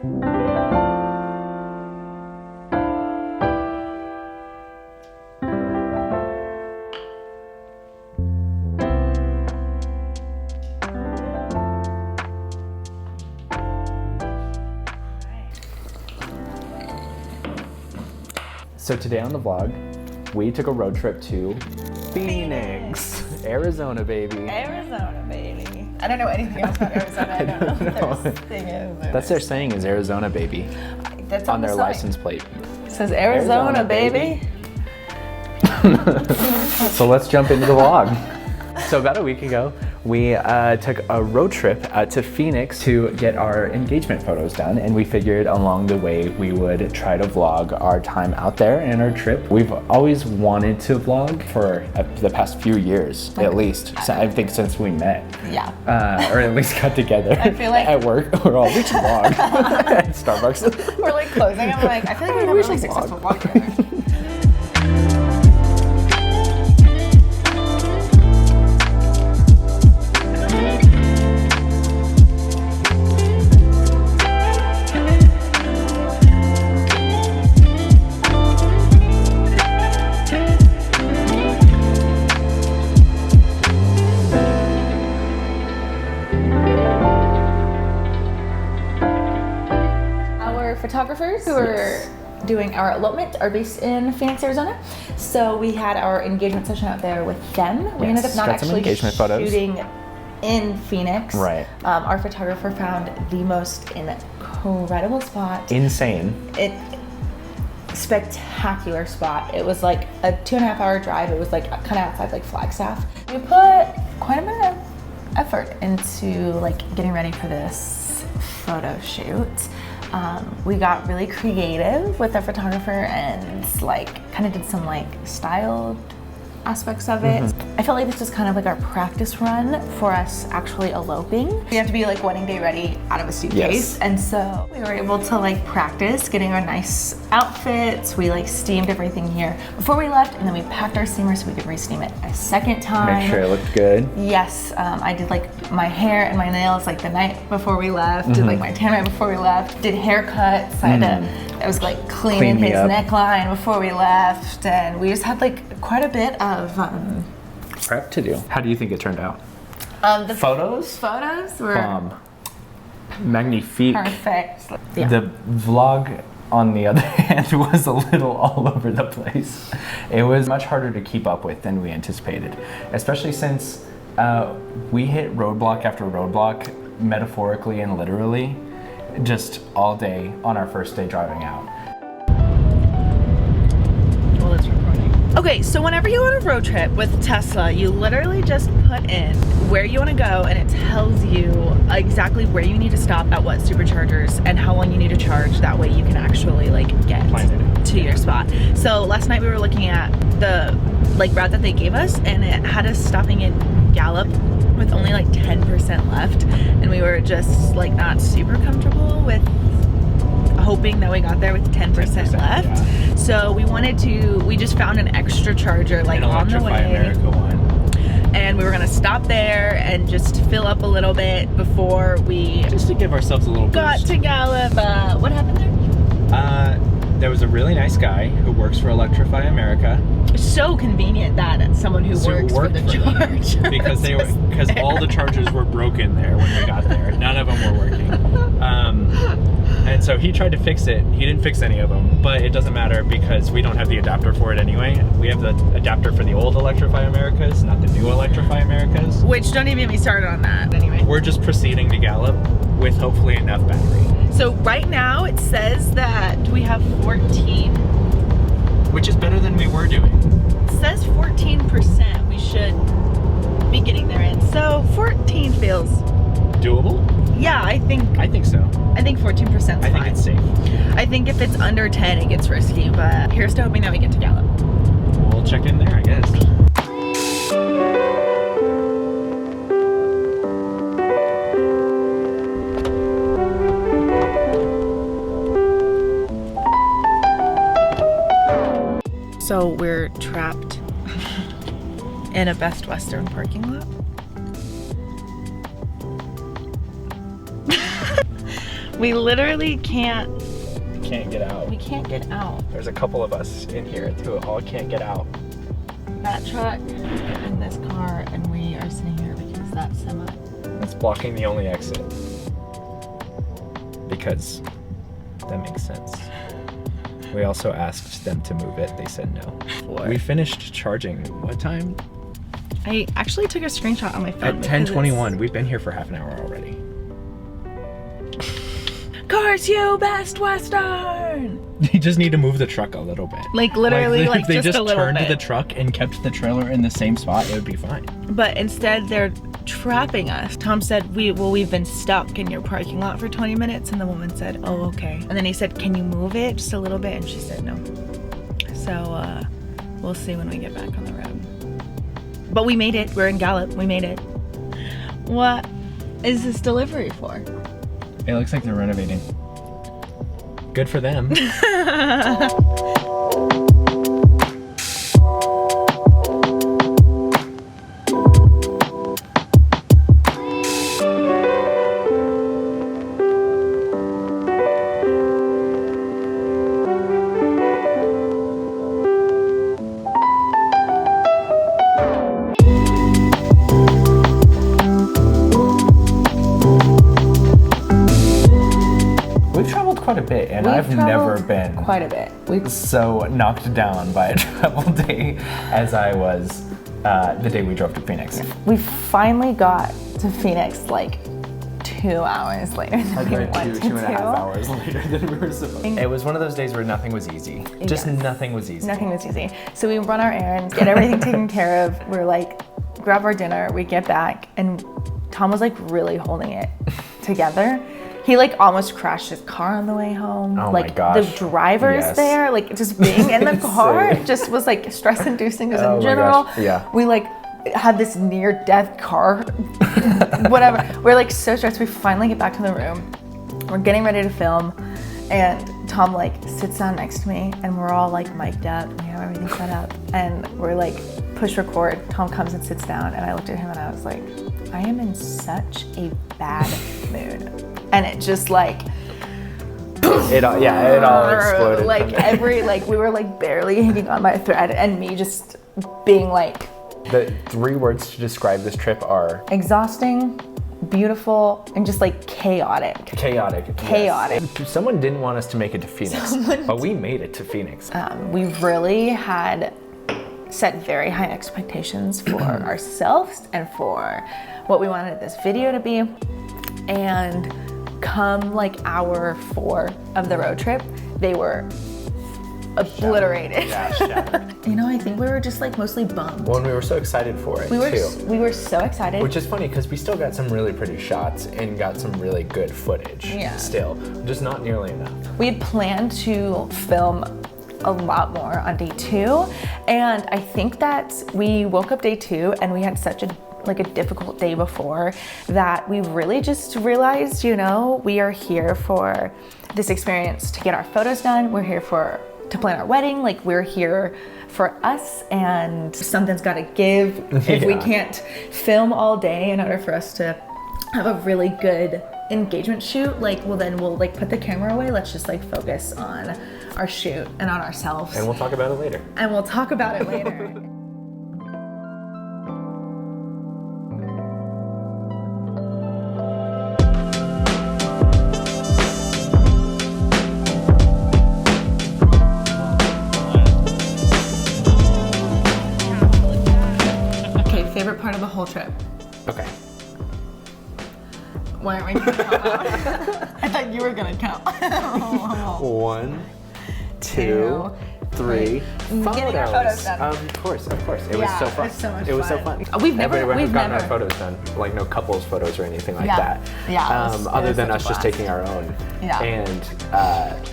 So today on the vlog, we took a road trip to Phoenix, Arizona, baby. Arizona, baby. I don't know anything else about Arizona. I don't know what their thing is. That's their saying, is Arizona, baby. That's on their sign. license plate. It says Arizona, baby. So let's jump into the vlog. So about a week ago, we took a road trip out to Phoenix to get our engagement photos done, and we figured along the way we would try to vlog our time out there and our trip. We've always wanted to vlog for the past few years, at least. So I think since we met. Yeah. Or at least got together. I feel like at work, we should vlog at Starbucks. We're like closing. I'm like, I feel like we're having a really successful vlog together. Photographers who are doing our elopement are based in Phoenix, Arizona. So we had our engagement session out there with them. We ended up not actually shooting in Phoenix. Right. Our photographer found the most incredible spot. Insane. Spectacular spot. It was like a 2.5 hour drive. It was like kind of outside like Flagstaff. We put quite a bit of effort into like getting ready for this photo shoot. We got really creative with the photographer and like kind of did some like styled aspects of it. I felt like this was kind of like our practice run for us actually eloping. We have to be like wedding day ready out of a suitcase. Yes. And so we were able to like practice getting our nice outfits. We like steamed everything here before we left, and then we packed our steamer so we could re-steam it a second time. Make sure it looked good. Yes, I did like my hair and my nails like the night before we left, did like my tan right before we left, did haircuts. I was like cleaning his neckline before we left, and we just had like quite a bit of prep to do. How do you think it turned out? The photos were magnifique. perfect. Yeah. The vlog, on the other hand, was a little all over the place. It was much harder to keep up with than we anticipated, especially since we hit roadblock after roadblock, metaphorically and literally, just all day on our first day driving out. Well, it's recording. Okay, so whenever you go on a road trip with Tesla, you literally just put in where you want to go, and it tells you exactly where you need to stop at what superchargers and how long you need to charge. That way you can actually like get to your spot. So last night we were looking at the like route that they gave us, and it had us stopping in Gallup with only like 10% left, and we were just like not super comfortable with hoping that we got there with 10% left. Yeah. So we just found an extra charger like on the way. America one. And we were gonna stop there and just fill up a little bit before we just to give ourselves a little got boost. To Gallup. What happened there? There was a really nice guy who works for Electrify America. So convenient that someone who works for the charger. Because all the chargers were broken there when we got there. None of them were working. And so he tried to fix it. He didn't fix any of them, but it doesn't matter because we don't have the adapter for it anyway. We have the adapter for the old Electrify Americas, not the new Electrify Americas. Which, don't even get me started on that anyway. We're just proceeding to Gallup with hopefully enough battery. So right now it says that we have 14. Which is better than we were doing. It says 14%. We should be getting there in. So 14 feels doable? Yeah, I think so. I think 14% is fine. I think it's safe. I think if it's under 10, it gets risky, but here's to hoping that we get to Gallup. We'll check in there, I guess. So we're trapped in a Best Western parking lot. We literally can't get out. We can't get out. There's a couple of us in here who all can't get out. That truck and this car, and we are sitting here because that semi. It's blocking the only exit. Because that makes sense. We also asked them to move it. They said no. We finished charging. What time? I actually took a screenshot on my phone. At 10:21. We've been here for half an hour already. Cars, you Best Western! You just need to move the truck a little bit. Like literally, like if they just a little turned bit. the truck and kept the trailer in the same spot, it would be fine. But instead, they're trapping us. Tom said, we've been stuck in your parking lot for 20 minutes. And the woman said, oh, okay. And then he said, can you move it just a little bit? And she said, no. So we'll see when we get back on the road. But we made it. We're in Gallup. We made it. What is this delivery for? It looks like they're renovating. Good for them. We've traveled quite a bit, and I've never been quite a bit. So knocked down by a travel day as I was the day we drove to Phoenix. We finally got to Phoenix like 2 hours later than we wanted to. 2.5 hours later than we were supposed to. It was one of those days where nothing was easy. Just nothing was easy. Nothing was easy. So we run our errands, get everything taken care of. We're like, grab our dinner, we get back, and Tom was like really holding it together. He like almost crashed his car on the way home. Oh like my gosh. the drivers there, like just being in the car just was like stress inducing because in general, we like had this near death car, whatever. We're like so stressed. We finally get back to the room. We're getting ready to film, and Tom like sits down next to me, and we're all like mic'd up. We have everything set up, and we're like push record. Tom comes and sits down, and I looked at him and I was like, I am in such a bad mood. And it just like it all exploded. Like we were like barely hanging on by a thread, and me just being like. The 3 words to describe this trip are exhausting, beautiful, and just like chaotic. Chaotic. Yes. Someone didn't want us to make it to Phoenix, but we made it to Phoenix. We really had set very high expectations for ourselves and for what we wanted this video to be, and come like hour 4 of the road trip, they were obliterated. Shattered. You know, I think we were just like mostly bummed. Well, and we were so excited for it too. We were so excited. Which is funny because we still got some really pretty shots and got some really good footage. Yeah. Still, just not nearly enough. We had planned to film a lot more on day 2, and I think that we woke up day 2 and we had such a difficult day before that we really just realized, you know, we are here for this experience to get our photos done. We're here to plan our wedding. Like, we're here for us, and something's got to give. If we can't film all day in order for us to have a really good engagement shoot, like, well, then we'll like put the camera away. Let's just like focus on our shoot and on ourselves. And we'll talk about it later. Favorite part of the whole trip? Okay. Why aren't we gonna count out? I thought you were gonna count. 1, 2, 3. Getting our photos done. Of course. It was so fun. It was so much It was so fun. fun. We've never gotten our photos done, like no couples photos or anything like that. Yeah. Other than us just taking our own. Yeah. And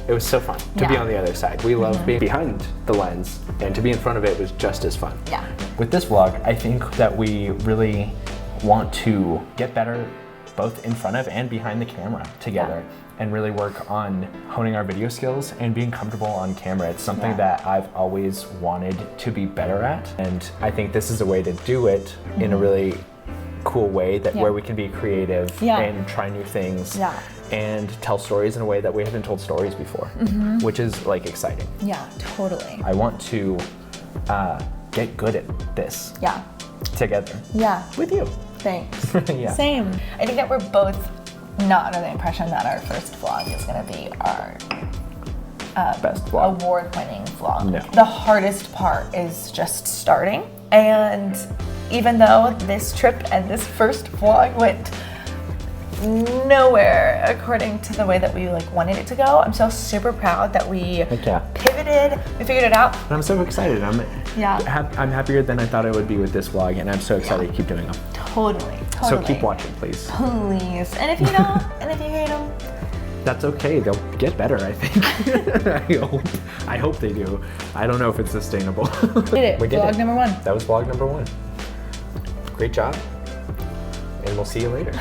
it was so fun to be on the other side. We love being behind the lens, and to be in front of it was just as fun. Yeah. With this vlog, I think that we really want to get better both in front of and behind the camera together, and really work on honing our video skills and being comfortable on camera. It's something that I've always wanted to be better at, and I think this is a way to do it in a really cool way, that where we can be creative and try new things and tell stories in a way that we haven't told stories before, which is like exciting. Yeah, totally. I want to get good at this Yeah. together Yeah. with you. Thanks. Yeah. Same. I think that we're both not under the impression that our first vlog is going to be our Best vlog. award-winning vlog. No. The hardest part is just starting. And even though this trip and this first vlog went nowhere according to the way that we like wanted it to go, I'm still super proud that we Heck yeah. pivoted, we figured it out. And I'm so excited. I'm happier than I thought I would be with this vlog, and I'm so excited to keep doing them. Totally. So keep watching, please. Please. And if you don't, and if you hate them, That's okay. They'll get better, I think. I hope they do. I don't know if it's sustainable. did it. We did Vlog it. number 1. That was vlog number 1. Great job. And we'll see you later.